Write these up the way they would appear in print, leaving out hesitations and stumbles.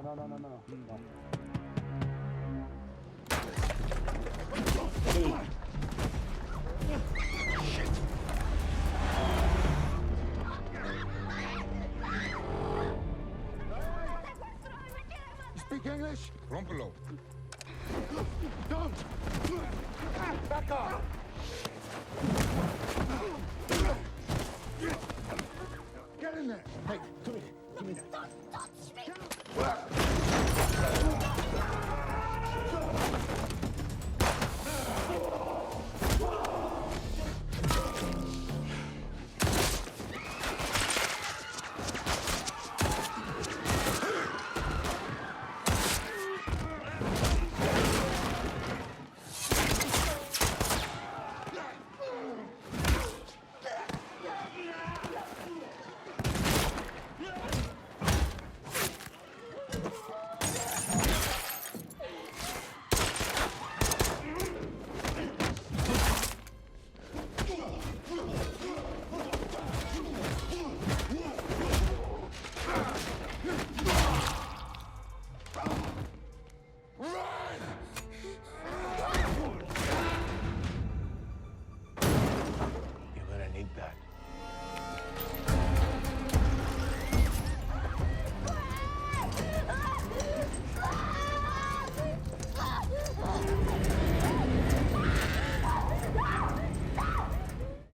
No. Speak English? Rompelo. Don't! Back off! Get in there! Hey, come here. Give me that.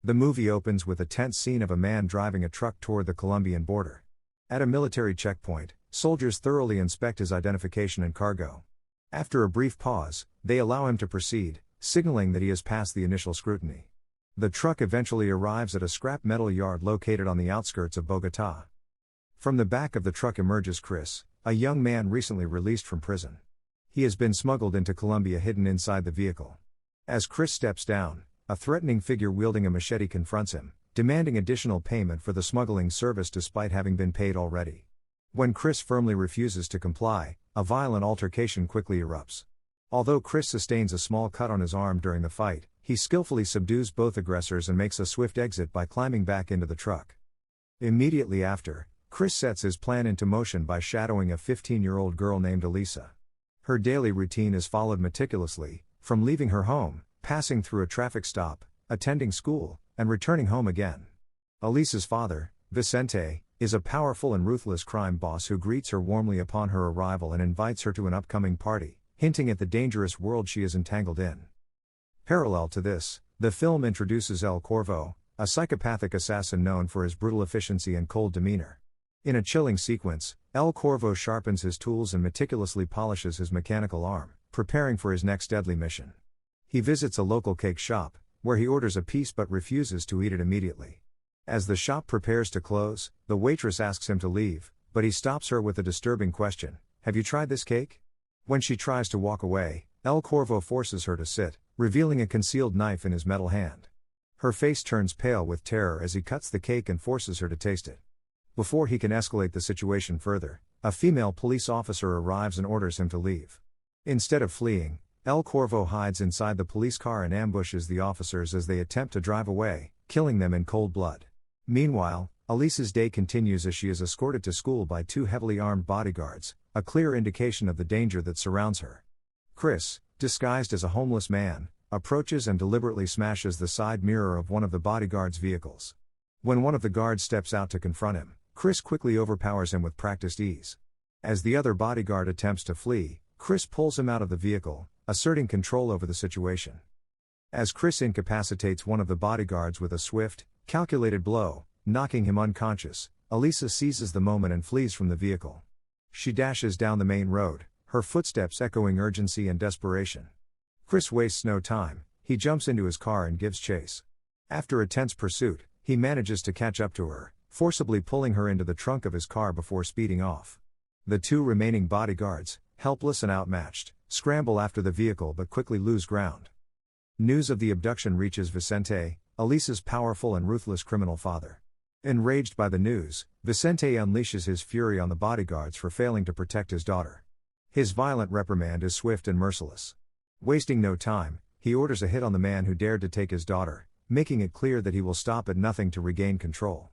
The movie opens with a tense scene of a man driving a truck toward the Colombian border. At a military checkpoint, soldiers thoroughly inspect his identification and cargo. After a brief pause, they allow him to proceed, signaling that he has passed the initial scrutiny. The truck eventually arrives at a scrap metal yard located on the outskirts of Bogotá. From the back of the truck emerges Chris, a young man recently released from prison. He has been smuggled into Colombia hidden inside the vehicle. As Chris steps down, a threatening figure wielding a machete confronts him, demanding additional payment for the smuggling service despite having been paid already. When Chris firmly refuses to comply, a violent altercation quickly erupts. Although Chris sustains a small cut on his arm during the fight, he skillfully subdues both aggressors and makes a swift exit by climbing back into the truck. Immediately after, Chris sets his plan into motion by shadowing a 15-year-old girl named Elisa. Her daily routine is followed meticulously, from leaving her home, passing through a traffic stop, attending school, and returning home again. Elisa's father, Vicente, is a powerful and ruthless crime boss who greets her warmly upon her arrival and invites her to an upcoming party, hinting at the dangerous world she is entangled in. Parallel to this, the film introduces El Corvo, a psychopathic assassin known for his brutal efficiency and cold demeanor. In a chilling sequence, El Corvo sharpens his tools and meticulously polishes his mechanical arm, preparing for his next deadly mission. He visits a local cake shop, where he orders a piece but refuses to eat it immediately. As the shop prepares to close, the waitress asks him to leave, but he stops her with a disturbing question: "Have you tried this cake?" When she tries to walk away, El Corvo forces her to sit, revealing a concealed knife in his metal hand. Her face turns pale with terror as he cuts the cake and forces her to taste it. Before he can escalate the situation further, a female police officer arrives and orders him to leave. Instead of fleeing, El Corvo hides inside the police car and ambushes the officers as they attempt to drive away, killing them in cold blood. Meanwhile, Elisa's day continues as she is escorted to school by two heavily armed bodyguards, a clear indication of the danger that surrounds her. Chris, disguised as a homeless man, approaches and deliberately smashes the side mirror of one of the bodyguards' vehicles. When one of the guards steps out to confront him, Chris quickly overpowers him with practiced ease. As the other bodyguard attempts to flee, Chris pulls him out of the vehicle, asserting control over the situation. As Chris incapacitates one of the bodyguards with a swift, calculated blow, knocking him unconscious, Elisa seizes the moment and flees from the vehicle. She dashes down the main road, her footsteps echoing urgency and desperation. Chris wastes no time, he jumps into his car and gives chase. After a tense pursuit, he manages to catch up to her, forcibly pulling her into the trunk of his car before speeding off. The two remaining bodyguards, helpless and outmatched, scramble after the vehicle but quickly lose ground. News of the abduction reaches Vicente, Elisa's powerful and ruthless criminal father. Enraged by the news, Vicente unleashes his fury on the bodyguards for failing to protect his daughter. His violent reprimand is swift and merciless. Wasting no time, he orders a hit on the man who dared to take his daughter, making it clear that he will stop at nothing to regain control.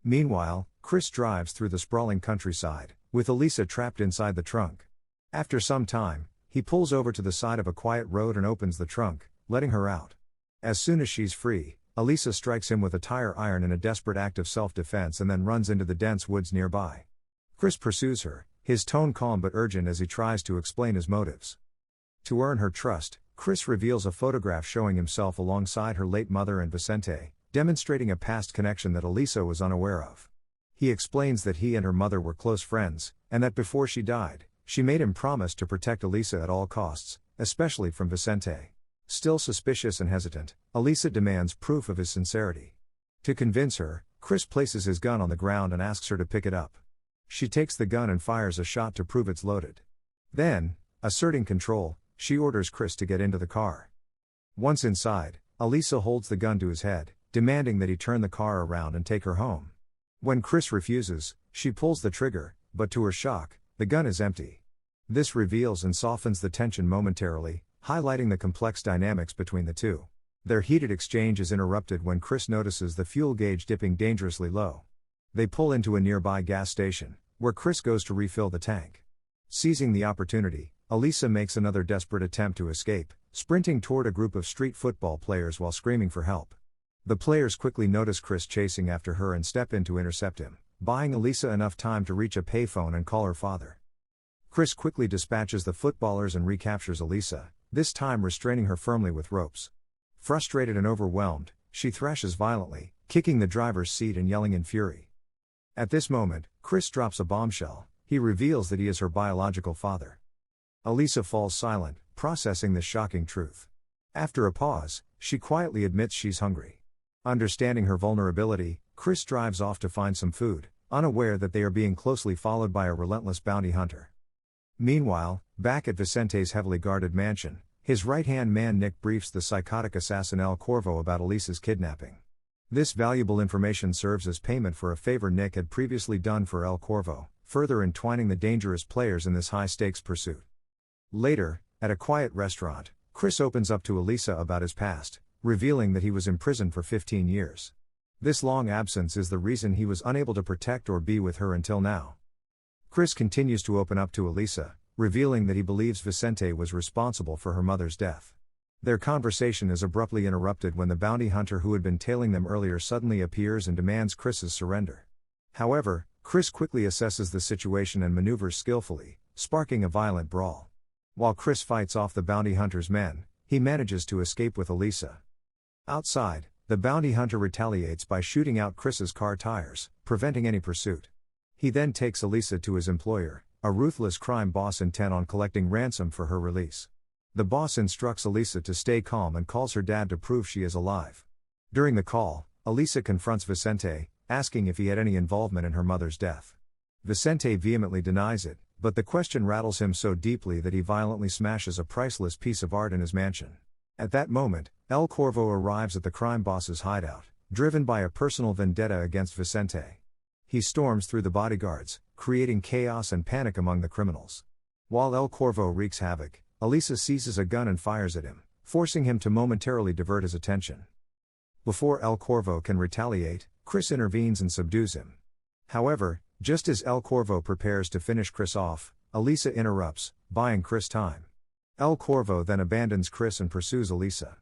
Meanwhile, Chris drives through the sprawling countryside, with Elisa trapped inside the trunk. After some time, he pulls over to the side of a quiet road and opens the trunk, letting her out. As soon as she's free, Elisa strikes him with a tire iron in a desperate act of self-defense and then runs into the dense woods nearby. Chris pursues her, his tone calm but urgent as he tries to explain his motives. To earn her trust, Chris reveals a photograph showing himself alongside her late mother and Vicente, demonstrating a past connection that Elisa was unaware of. He explains that he and her mother were close friends, and that before she died, she made him promise to protect Elisa at all costs, especially from Vicente. Still suspicious and hesitant, Elisa demands proof of his sincerity. To convince her, Chris places his gun on the ground and asks her to pick it up. She takes the gun and fires a shot to prove it's loaded. Then, asserting control, she orders Chris to get into the car. Once inside, Elisa holds the gun to his head, demanding that he turn the car around and take her home. When Chris refuses, she pulls the trigger, but to her shock, the gun is empty. This reveals and softens the tension momentarily, highlighting the complex dynamics between the two. Their heated exchange is interrupted when Chris notices the fuel gauge dipping dangerously low. They pull into a nearby gas station, where Chris goes to refill the tank. Seizing the opportunity, Elisa makes another desperate attempt to escape, sprinting toward a group of street football players while screaming for help. The players quickly notice Chris chasing after her and step in to intercept him, buying Elisa enough time to reach a payphone and call her father. Chris quickly dispatches the footballers and recaptures Elisa, this time restraining her firmly with ropes. Frustrated and overwhelmed, she thrashes violently, kicking the driver's seat and yelling in fury. At this moment, Chris drops a bombshell. He reveals that he is her biological father. Elisa falls silent, processing this shocking truth. After a pause, she quietly admits she's hungry. Understanding her vulnerability, Chris drives off to find some food, unaware that they are being closely followed by a relentless bounty hunter. Meanwhile, back at Vicente's heavily guarded mansion, his right-hand man Nick briefs the psychotic assassin El Corvo about Elisa's kidnapping. This valuable information serves as payment for a favor Nick had previously done for El Corvo, further entwining the dangerous players in this high-stakes pursuit. Later, at a quiet restaurant, Chris opens up to Elisa about his past, revealing that he was imprisoned for 15 years. This long absence is the reason he was unable to protect or be with her until now. Chris continues to open up to Elisa, revealing that he believes Vicente was responsible for her mother's death. Their conversation is abruptly interrupted when the bounty hunter who had been tailing them earlier suddenly appears and demands Chris's surrender. However, Chris quickly assesses the situation and maneuvers skillfully, sparking a violent brawl. While Chris fights off the bounty hunter's men, he manages to escape with Elisa. Outside, the bounty hunter retaliates by shooting out Chris's car tires, preventing any pursuit. He then takes Elisa to his employer, a ruthless crime boss intent on collecting ransom for her release. The boss instructs Elisa to stay calm and calls her dad to prove she is alive. During the call, Elisa confronts Vicente, asking if he had any involvement in her mother's death. Vicente vehemently denies it, but the question rattles him so deeply that he violently smashes a priceless piece of art in his mansion. At that moment, El Corvo arrives at the crime boss's hideout, driven by a personal vendetta against Vicente. He storms through the bodyguards, creating chaos and panic among the criminals. While El Corvo wreaks havoc, Elisa seizes a gun and fires at him, forcing him to momentarily divert his attention. Before El Corvo can retaliate, Chris intervenes and subdues him. However, just as El Corvo prepares to finish Chris off, Elisa interrupts, buying Chris time. El Corvo then abandons Chris and pursues Elisa.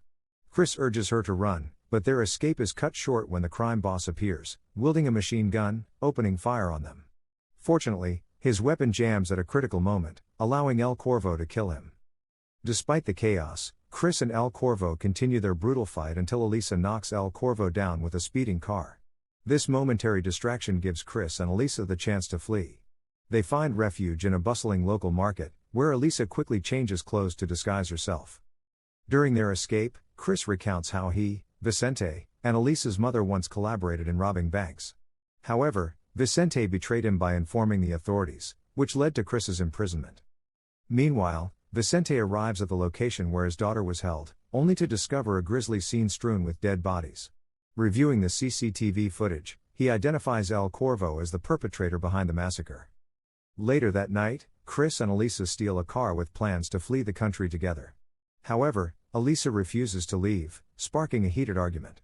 Chris urges her to run, but their escape is cut short when the crime boss appears, wielding a machine gun, opening fire on them. Fortunately, his weapon jams at a critical moment, allowing El Corvo to kill him. Despite the chaos, Chris and El Corvo continue their brutal fight until Elisa knocks El Corvo down with a speeding car. This momentary distraction gives Chris and Elisa the chance to flee. They find refuge in a bustling local market, where Elisa quickly changes clothes to disguise herself. During their escape, Chris recounts how he, Vicente, and Elisa's mother once collaborated in robbing banks. However, Vicente betrayed him by informing the authorities, which led to Chris's imprisonment. Meanwhile, Vicente arrives at the location where his daughter was held, only to discover a grisly scene strewn with dead bodies. Reviewing the CCTV footage, he identifies El Corvo as the perpetrator behind the massacre. Later that night, Chris and Elisa steal a car with plans to flee the country together. However, Elisa refuses to leave, sparking a heated argument.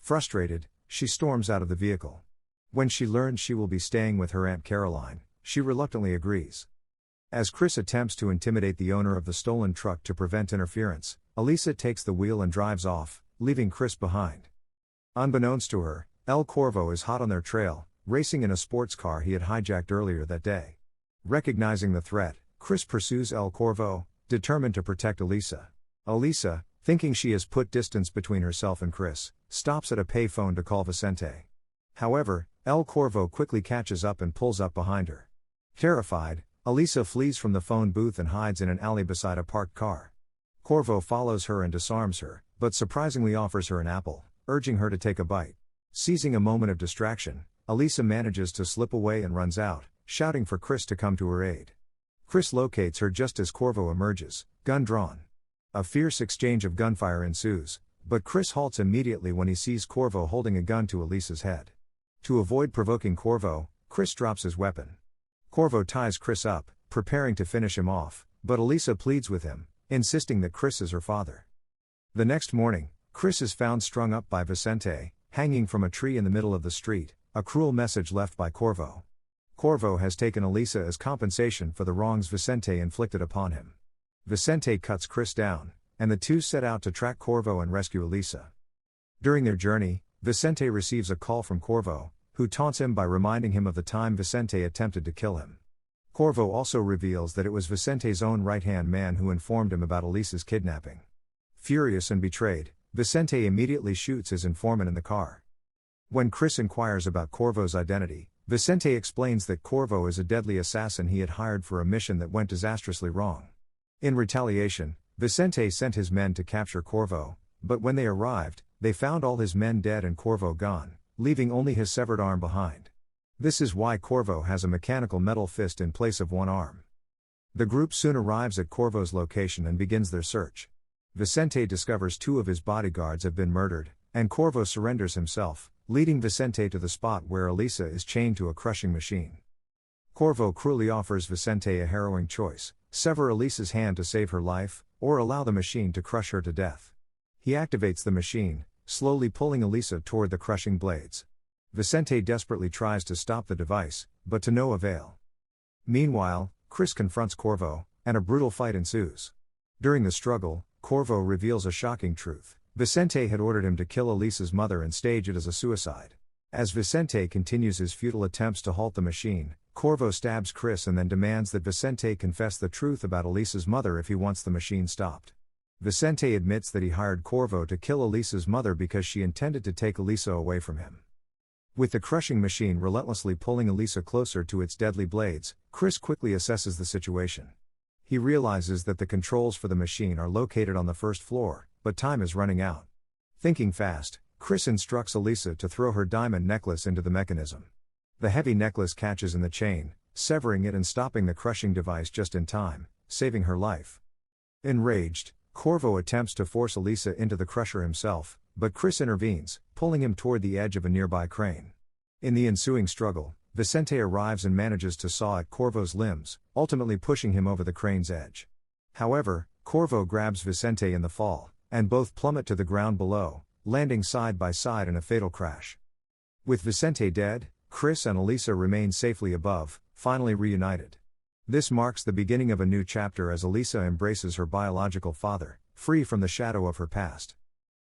Frustrated, she storms out of the vehicle. When she learns she will be staying with her Aunt Caroline, she reluctantly agrees. As Chris attempts to intimidate the owner of the stolen truck to prevent interference, Elisa takes the wheel and drives off, leaving Chris behind. Unbeknownst to her, El Corvo is hot on their trail, racing in a sports car he had hijacked earlier that day. Recognizing the threat, Chris pursues El Corvo, determined to protect Elisa. Elisa, thinking she has put distance between herself and Chris, stops at a payphone to call Vicente. However, El Corvo quickly catches up and pulls up behind her. Terrified, Elisa flees from the phone booth and hides in an alley beside a parked car. Corvo follows her and disarms her, but surprisingly offers her an apple, urging her to take a bite. Seizing a moment of distraction, Elisa manages to slip away and runs out, shouting for Chris to come to her aid. Chris locates her just as Corvo emerges, gun drawn. A fierce exchange of gunfire ensues, but Chris halts immediately when he sees Corvo holding a gun to Elisa's head. To avoid provoking Corvo, Chris drops his weapon. Corvo ties Chris up, preparing to finish him off, but Elisa pleads with him, insisting that Chris is her father. The next morning, Chris is found strung up by Vicente, hanging from a tree in the middle of the street, a cruel message left by Corvo. Corvo has taken Elisa as compensation for the wrongs Vicente inflicted upon him. Vicente cuts Chris down, and the two set out to track Corvo and rescue Elisa. During their journey, Vicente receives a call from Corvo, who taunts him by reminding him of the time Vicente attempted to kill him. Corvo also reveals that it was Vicente's own right-hand man who informed him about Elisa's kidnapping. Furious and betrayed, Vicente immediately shoots his informant in the car. When Chris inquires about Corvo's identity, Vicente explains that Corvo is a deadly assassin he had hired for a mission that went disastrously wrong. In retaliation, Vicente sent his men to capture Corvo, but when they arrived, they found all his men dead and Corvo gone, leaving only his severed arm behind. This is why Corvo has a mechanical metal fist in place of one arm. The group soon arrives at Corvo's location and begins their search. Vicente discovers two of his bodyguards have been murdered, and Corvo surrenders himself, leading Vicente to the spot where Elisa is chained to a crushing machine. Corvo cruelly offers Vicente a harrowing choice: sever Elisa's hand to save her life, or allow the machine to crush her to death. He activates the machine, slowly pulling Elisa toward the crushing blades. Vicente desperately tries to stop the device, but to no avail. Meanwhile, Chris confronts Corvo, and a brutal fight ensues. During the struggle, Corvo reveals a shocking truth: Vicente had ordered him to kill Elisa's mother and stage it as a suicide. As Vicente continues his futile attempts to halt the machine, Corvo stabs Chris and then demands that Vicente confess the truth about Elisa's mother if he wants the machine stopped. Vicente admits that he hired Corvo to kill Elisa's mother because she intended to take Elisa away from him. With the crushing machine relentlessly pulling Elisa closer to its deadly blades, Chris quickly assesses the situation. He realizes that the controls for the machine are located on the first floor, but time is running out. Thinking fast, Chris instructs Elisa to throw her diamond necklace into the mechanism. The heavy necklace catches in the chain, severing it and stopping the crushing device just in time, saving her life. Enraged, Corvo attempts to force Elisa into the crusher himself, but Chris intervenes, pulling him toward the edge of a nearby crane. In the ensuing struggle, Vicente arrives and manages to saw at Corvo's limbs, ultimately pushing him over the crane's edge. However, Corvo grabs Vicente in the fall, and both plummet to the ground below, landing side by side in a fatal crash. With Vicente dead, Chris and Elisa remain safely above, finally reunited. This marks the beginning of a new chapter as Elisa embraces her biological father, free from the shadow of her past.